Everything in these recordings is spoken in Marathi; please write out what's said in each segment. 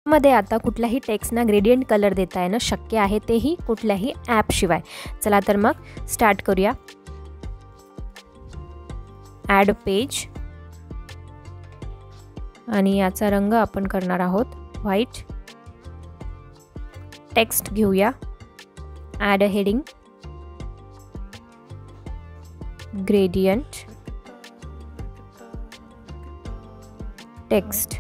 मध्ये आता कुठल्याही टेक्स्टना ग्रेडियंट कलर देता येणं शक्य आहे, तेही कुठल्याही ॲप शिवाय. चला तर मग स्टार्ट करूया. ॲड पेज आणि याचा रंग आपण करणार आहोत व्हाईट. टेक्स्ट घेऊया. Add a heading, gradient, text.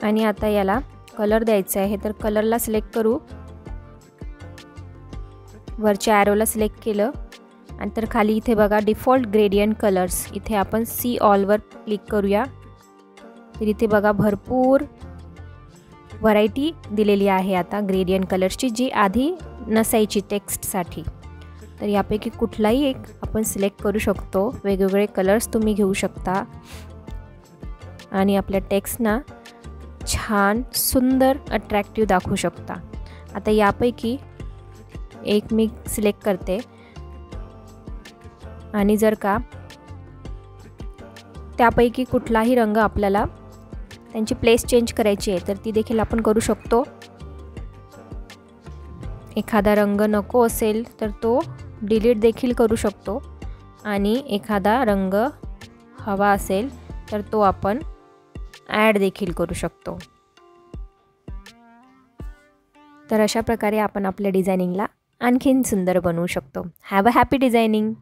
आणि आता याला कलर द्यायचा आहे, तर कलरला सिलेक्ट करू. वरच्या ॲरोला सिलेक्ट केलं आणि तर खाली इथे बघा डिफॉल्ट ग्रेडियंट कलर्स, इथे आपण सी ऑलवर क्लिक करूया. तर इथे बघा भरपूर व्हरायटी दिलेली आहे आता ग्रेडियंट कलर्सची, जी आधी नसायची टेक्स्टसाठी. तर यापैकी कुठलाही एक आपण सिलेक्ट करू शकतो. वेगवेगळे कलर्स तुम्ही घेऊ शकता आणि आपल्या टेक्स्टना छान सुंदर अट्रॅक्टिव्ह दाखवू शकता. आता यापैकी एक मी सिलेक्ट करते आणि जर का त्यापैकी कुठलाही रंग आपल्याला त्यांची प्लेस चेंज करायची आहे तर ती देखील आपण करू शकतो. एखादा रंग नको असेल तर तो डिलीट देखील करू शकतो आणि एखादा रंग हवा असेल तर तो आपण ॲड देखील करू शकतो. तर अशा प्रकारे आपण आपल्या डिझायनिंगला आणखीन सुंदर बनवू शकतो. Have a happy designing.